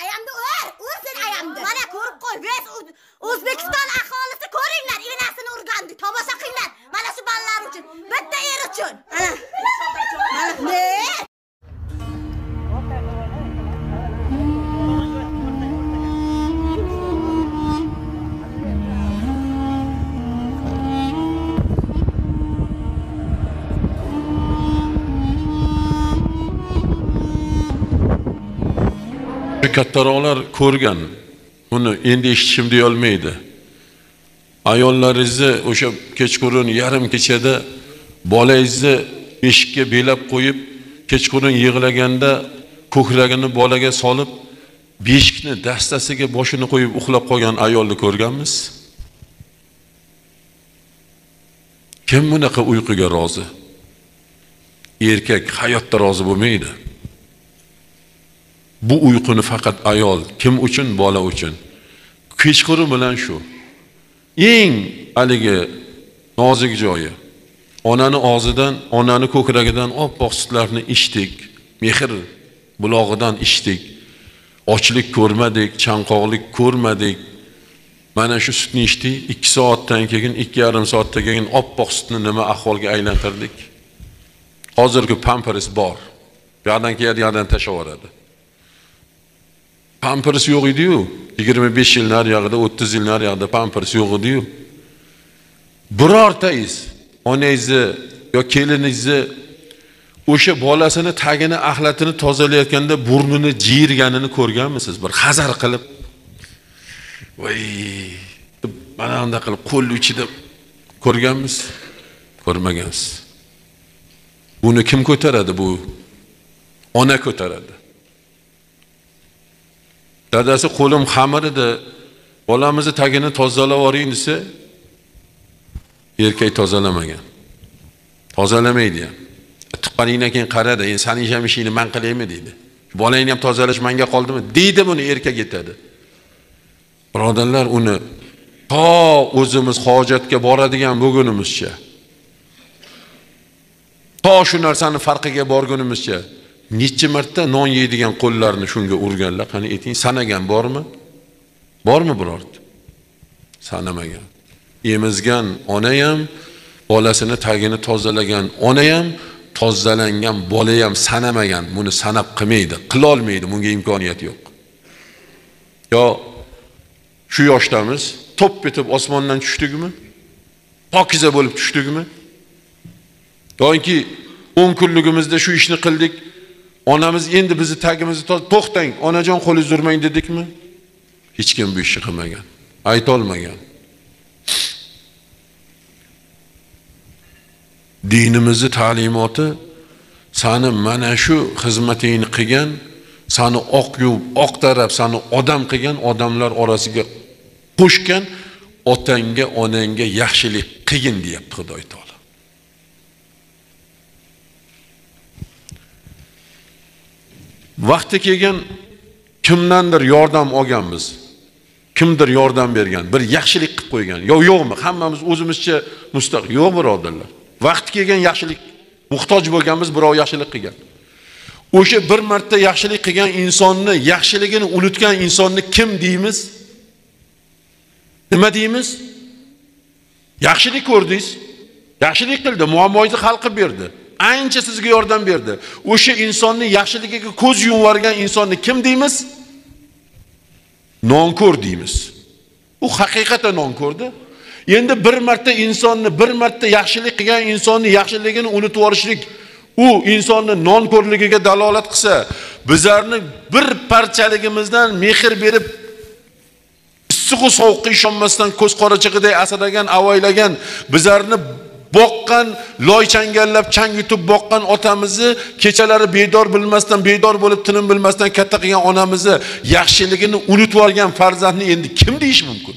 Ayamni ur sen ayamni. Mana ko'rib qo'y. Biz O'zbekiston aholisi ko'ringlar, enasini urgandi. Tomosha qilinglar. Mana shu bolalar uchun, bitta er uchun. Mana ne? Kattaroqlar ko'rgan. Buni endi eshitishim deya olmaydi. Ayollaringizni o'sha kechqurun yarim kechada bolangizni eshikka belab qo'yib, kechqurun yig'laganda ko'kragini bolaga solib, beshikni dastasiga boshini qo'yib uxlab qolgan ayolni ko'rganmiz? Kim bunaqa uyquga rozi? Erkak hayotda rozi bo'lmaydi. Bu uyquni faqat ayol, kim uchun? Bola uchun. Kechqurun bilan shu. Eng haligi nozik joyi. Onani og'zidan, onani ko'kragidan oppoq sutlarni ichdik, mehr bulog'idan ichdik. Ochlik ko'rmadik, chanqoqlik ko'rmadik. Mana shu sutni ichdik, 2 soatdan keyin, 2,5 soatdan keyin oppoq sutni nima ahvolga aylantirdik? Hozirgi pampers bor. Yo'qdan keladi, yo'qdan tashlavoradi. Pampers yo'q edi-yu, 25 yil nariyog'ida, 30 yil nariyog'ida pampers yo'q edi-yu. Birortangiz onangizni yo keliningizni o'sha bolasini tagini, axlatini tozalayotganda burnini jiyirganini ko'rganmisiz? Bir hazar qilib, voy, mana unda qilib qo'l ichida ko'rganmiz? Ko'rmagansiz. Buni kim ko'taradi bu? Ona ko'taradi. Dadasi qo'lim xamir edi, bolamizni tagini tozalab oling desa, erkak tozalamagan. Tozalamaydi ham. Tuqqaningdan keyin qaradi, endi sening ham ishingni men qilaymi deydi. Bolangni ham tozalash menga qoldimi? Deydi, buni erkak yetadi. Birodarlar, uni to o'zimiz hojatga boradigan bo'lgunimizcha, to shu narsani farqiga borgunimizcha necha marta non yeydigan qo'llarni shunga urganlar. Qani ayting, sanagan bormi? Bormi birorta? Sanamagan. Emizgan ona ham, bolasini tagini tozalagan ona ham, tozalangan bola ham sanamagan. Buni sanab qilmaydi, qila olmaydi, bunga imkoniyat yo'q. Yo shu yoshdamiz, top etib osmondan tushdikmi? Pokiza bo'lib tushdikmi? Yoki 10 kunligimizda shu ishni qildik. Onamiz endi bizni tagimizni to'xtang, onajon qo'lingizni urmang dedikmi? Hech kim bu ishni qilmagan, ayta olmagan. Dinimizning ta'limoti seni mana shu xizmatingni qilgan, seni oq yuvib, oq tarab, seni odam qilgan odamlar orasiga qo'shgan otangga, onangga yaxshilik qilgin deyapti Xudoy taolo. Vaqti kelgan kimdandir yordam olganmiz. Kimdir yordam bergan, bir yaxshilik qilib qo'ygan. Yo'qmi? Hammamiz o'zimizcha mustaqil. Yo'q birodarlar. Vaqti kelgan yaxshilik, muhtoj bo'lganmiz, birov yaxshilik qilgan. O'sha bir marta yaxshilik qilgan insonni, yaxshiligini unutgan insonni kim deymiz? Nima deymiz? Yaxshilik ko'rdingiz, yaxshilik qildi, muammoingizni hal qilib berdi. Ancha sizga yordam berdi. O'sha insonni yaxshiligiga ko'z yumib yuborgan insonni kim deymiz? Nonko'r deymiz. U haqiqatan nonko'rdi. Endi bir marta insonni, bir marta yaxshilik qilgan insonni yaxshiligini unutib yuborishlik, u insonni nonko'rligiga dalolat qilsa, bizlarni bir parchaligimizdan mehr berib issiq-u sovuqqa ishonmasdan ko'z qorachig'iday asragan, avaylagan, bizlarni boqqan, loy changallab, chang yutib boqqan otamizni kechalari bedor bilmasdan, bedor bo'lib tinim bilmasdan katta qilgan onamizni yaxshiligini unutib olgan farzandni endi kim deyish mumkin?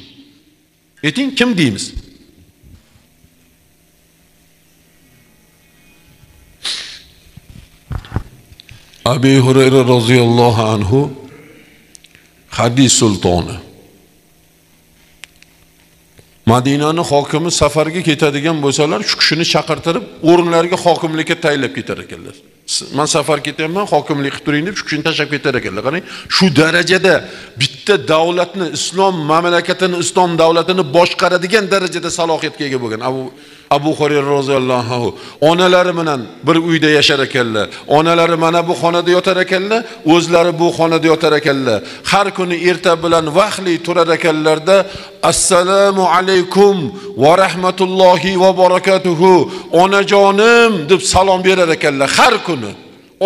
Ayting, kim deymiz? Abu Hurayra roziyallohu anhu hadis sultoni. Madinani hokimi safarga ketadigan bo'lsalar, shu kishini chaqirtirib, o'rinlarga hokimlikka tayinlab ketar ekanlar. Men safar ketyapman, hokimlik qilib turing deb shu kishini tashlab ketar ekanlar. Qarang, shu darajada bitta davlatni, islom mamlakatini, islom davlatini boshqaradigan darajada salohiyatga ega bo'lgan Abu Hurayra roziyallohu anhu onalari bilan bir uyda yashar ekanlar. Onalari mana bu xonada yotar ekanlar, o'zlari bu xonada yotar ekanlar. Har kuni erta bilan vaqtli turar ekanlarda assalomu alaykum va rahmatullohi va barakatuhu onajonim deb salom berar ekanlar har kuni.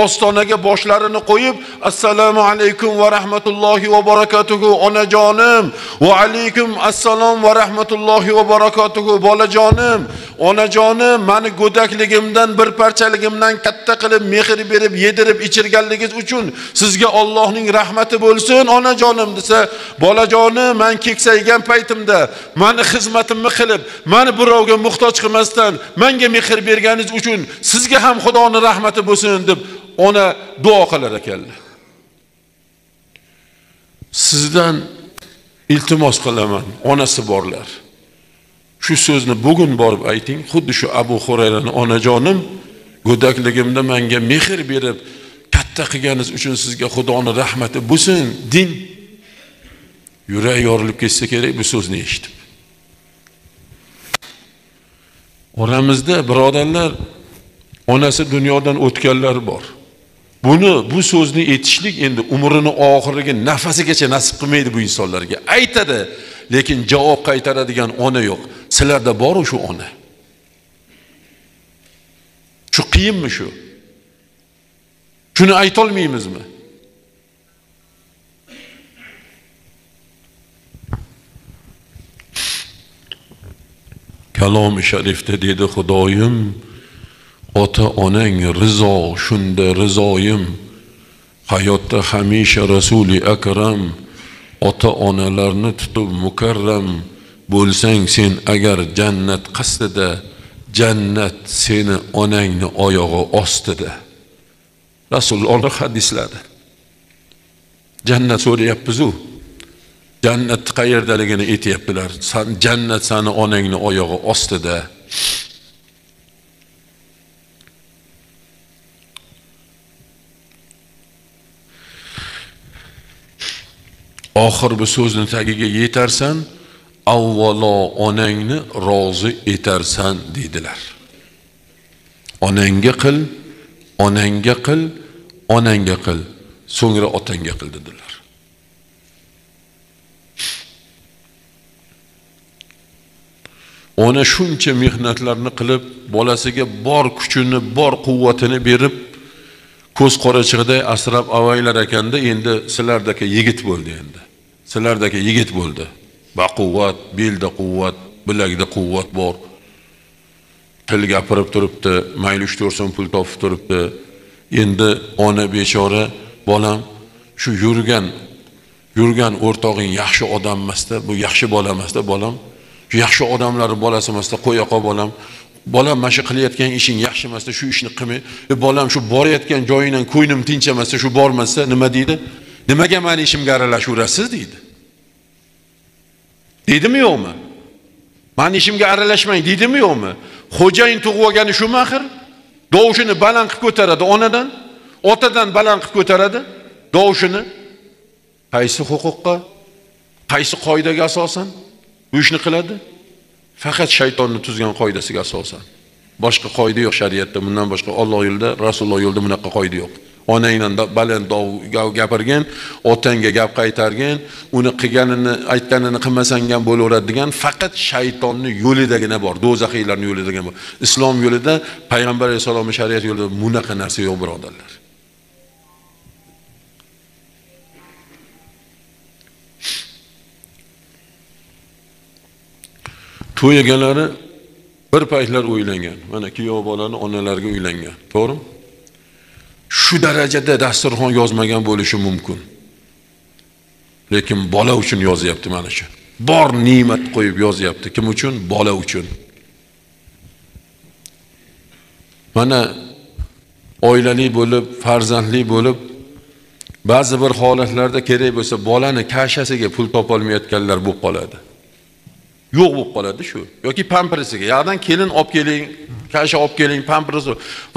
Ostonaga boshlarini qo'yib assalomu alaykum va rahmatullohi va barakatuhu onajonim va alaykum assalom va rahmatullohi va barakatuhu bolajonim onajonim meni go'dakligimdan bir parchaligimdan katta qilib mehr berib yedirib ichirganligingiz uchun sizga Allohning rahmati bo'lsin onajonim desa, bolajonim men keksaygan paytimda meni xizmatimni qilib meni birovga muhtoj qilmasdan menga mehr berganingiz uchun sizga ham Xudoning rahmati bo'lsin deb ona duo qilar ekanlar. Sizdan iltimos qilaman, onasi borlar. Shu so'zni bugun borib ayting, xuddi shu Abu Hurayrani onajonim go'dakligimda menga mehr berib katta qilganingiz uchun sizga Xudoning rahmati bo'lsin din. Yurak yorilib ketsa kerak bu so'zni eshitib. Oramizda birodarlar onasi dunyodan o'tganlar bor. Bu so'zni aytishlik endi umrining oxiriga nafasigacha nasib qilmaydi bu insonlarga. Aytadi, lekin javob qaytaradigan ona yo'q. Sizlarda bor shu ona. Shu qiyinmi shu? Shuni ayta olmaymizmi? Kalom-i sharifda dedi Xudoyim, ota onang rizo, shunda rizoyim. Hayotda hamisha Rasuli akram, ota onalarni tutib mukarram. Bo'lsang sen agar jannat qasdida, jannat seni onangni oyog'i ostida. Rasululloh hadisladi. Jannat so'rayapmiz-ku. Jannat qayerdaligini aytayaptilar. Jannat seni onangni oyog'i ostida. Oxir bu so'zni tagiga yetarsan, avvalo onangni rozi etarsan dedilar. Onangga qil, onangga qil, onangga qil, so'ngra otangga qil dedilar. Ona shuncha mehnatlarni qilib, bolasiga bor kuchini, bor quvvatini berib, ko'z qorachig'iday asrab avaylar ekanda, endi sizlardagi yigit bo'ldi endi. Sizlardagi yigit bo'ldi. Baquvvat, belda quvvat, bilagida quvvat bor. Til gapirib turibdi, mayli 3-4 so'm pul topib turibdi. Endi ona bechora, bolam, shu yurgan o'rtog'ing yaxshi odam emasda, bu yaxshi bola emasda, bolam. Shu yaxshi odamlar bolasi emasda, qo'yaqa bolam. Bolam mana shu qilayotgan ishing yaxshi emasda, shu ishni qilmay. Bolam shu borayotgan joyingdan ko'nglim tinch emasda, shu bormasa nima deydi? Nimaga meni ishimga aralashurasiz deydi. Deydimi yo'qmi? Meni ishimga aralashmang deydimi yo'qmi? Xo'jayin tug'ib olgani shu maxir? Dovushini baland qilib ko'taradi onadan, otadan baland qilib ko'taradi dovushini. Qaysi huquqqa, qaysi qoidaga asosan bu ishni qiladi? Faqat shaytonning tuzgan qoidasiga asosan. Boshqa qoida yo'q shariatda, bundan boshqa Alloh yo'lida, Rasululloh yo'lida bunaqa qoida yo'q. Onangdan baland gapirgan, otangga gap qaytargan, uni qilganini, aytganini qilmasang ham bo'laveradi degan faqat shaytonning yo'lidagina bor, do'zaxiylarning yo'lidagina bor. Islom yo'lida, payg'ambar alayhisolamning shariat yo'lida bunaqa narsa yo'q, birodarlar. To'y egalari bir paytlar o'ylangan. Mana kuyov bolani onalariga uylangan. To'g'rimi? Shu darajada dasturxon yozmagan bo'lishi mumkin. Lekin bola uchun yozyapti mana shu. Bor ne'mat qo'yib yozyapti. Kim uchun? Bola uchun. Mana oilali bo'lib, farzandli bo'lib, ba'zi bir holatlarda kerak bo'lsa, bolani kashasiga pul topa olmayotganlar bo'lib qoladi. Yo'q bo'lib qoladi shu. Yoki pampersiga. Yoqdan kelin olib keling, kasha olib keling, pampers.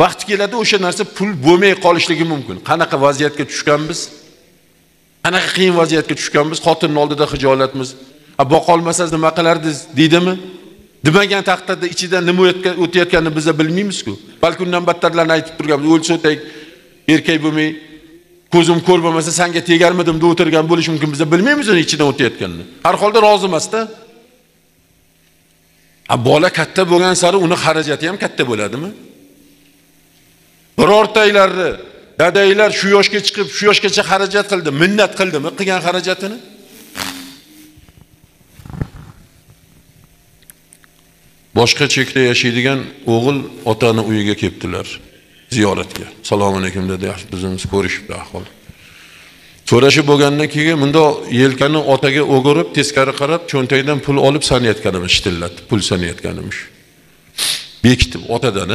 Vaqti keladi o'sha narsa pul bo'lmay qolishligi mumkin. Qanaqa vaziyatga tushganmiz? Qanaqa qiyin vaziyatga tushganmiz? Xotinning oldida xijolatmiz. Boqolmasangiz nima qilardingiz deydimi? Demagan taqdirda ichidan nima o'tayotganini biz bilmaymiz-ku. Balki undan battarlarni aytib turganmiz. O'lsa o'tay, erkak bo'lmay, ko'zim ko'r bo'lmasa senga tegarmidim deb o'tirgan bo'lish mumkin. Biz bilmaymiz uni ichidan o'tayotganini. Har holda rozi emas-da. Bola katta bo'lgan sari uni xarajati ham katta bo'ladimi? Birortaylarni dadaylar shu yoshga chiqib, shu yoshgacha xarajat qildi, minnat qildimi qilgan xarajatini? Boshqa chekda yashaydigan o'g'il otani uyiga kelibdilar ziyoratga. Assalomu alaykum dedi, yaxshi bizimiz ko'rishibdi ahvol. So'rashib bo'lgandan keyin bunda yelkani otaga o'girib, teskari qarab, cho'ntagidan pul olib sanayotganimiz shtillatdi, pul sanayotganimiz. Bekitib otadan,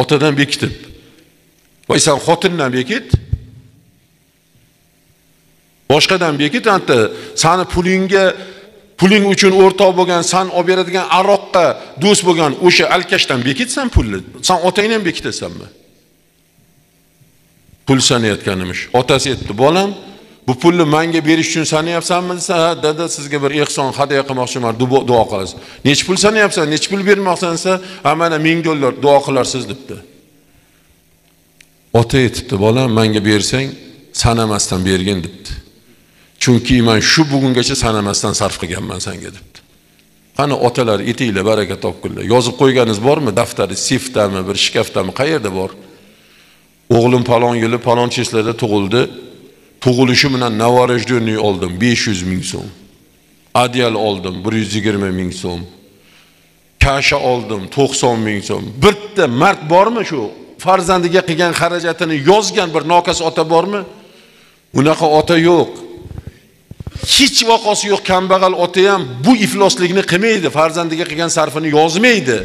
otadan bekitib. Voy sen xotindan bekit. Boshqadan bekit, anta seni puling uchun o'rtoq bo'lgan, sen olib beradigan aroqqa do'st bo'lgan o'sha alkashdan bekitsan pulni. Sen otangni ham bekitasanmi? Pul sanayotganimiz. Otasi aytdi, "Bolam, bu pulni menga berish uchun sanayapsanmi?" desa, "Ha, dada, sizga bir ehson hadya qilmoqchiman, duo qilasiz." "Nech pul sanayapsan? Nech pul bermoqsan?" desa, "Ha, mana $1000 duo qilarsiz" debdi. Ota aytibdi, "Bolam, menga bersang, sanamasdan bergin" debdi. Chunki men shu bugungacha sanamasdan sarf qilganman senga debdi. Qani otalar, etinglar baraka topkunlar. Yozib qo'yganingiz bormi? Daftari sifdami, bir shkaftami, qayerda bor? O'g'lim palon yili palon cheslarda tug'ildi. Tug'ilishi bilan navorojdo'ni oldim 500 ming so'm. Adyal oldim 120 ming so'm. Kasha oldim 90 ming so'm. Bitta mard bormi shu farzandiga qilgan xarajatini yozgan bir nokas ota bormi? Unaqa ota yo'q. Hech vaqosi yo'q kambag'al ota ham bu ifloslikni qilmaydi, farzandiga qilgan sarfini yozmaydi.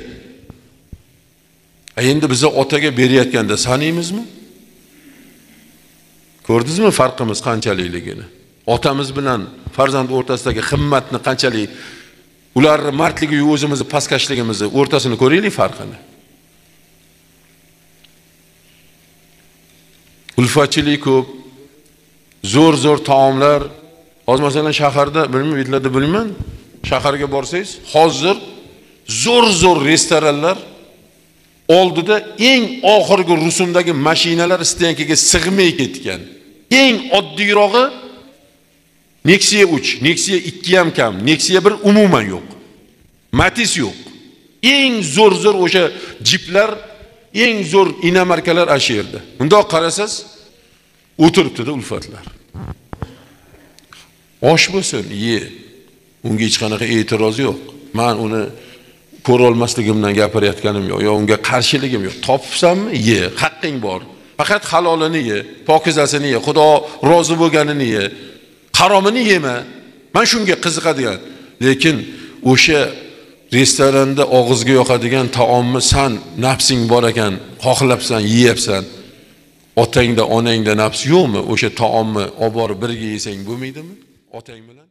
Endi biz otaga berayotganda sanaymizmi? Ko'rdingizmi farqimiz qanchalikligini? Otamiz bilan farzand o'rtasidagi qimmatni qanchalik, ularning mardligi va o'zimizni pastkashligimizni o'rtasini ko'raylik farqini. Ulfatchilik ko'p, zo'r taomlar. Hozir masalan shaharda, bilmayman, bilmayman, shaharga borsangiz, hozir zo'r restoranlar oldida eng oxirgi rusumdagi mashinalar stenkaga sig'may ketgan. Eng oddiyrog'i Nexia 3, Nexia 2 ham kam, Nexia 1 umuman yo'q. Matiz yo'q. Eng zo'r o'sha jiplar, eng zo'r inomarkalar ashu yerda. Bundoq qarasangiz, o'tiribdi-da ulfatlar. Osh bo'lsin, ye. Unga hech qanaqa e'tiroz yo'q. Men uni ko'ra olmasligimdan gapirayotganim yo'q, yo unga qarshiligim yo'q. Topibsanmi? Ye, haqqing bor. Faqat halolini ye, pokizasini ye, Xudo rozi bo'lganini ye. Haromini yema. Men shunga qiziqadigan. Lekin o'sha restoranda og'izga yoqadigan taomni sen nafsing bor ekan, xohlabsan, yeyapsan. Otangda, onangda nafs yo'qmi? O'sha taomni olib borib birga yesang bo'lmaydimi? Otang bilan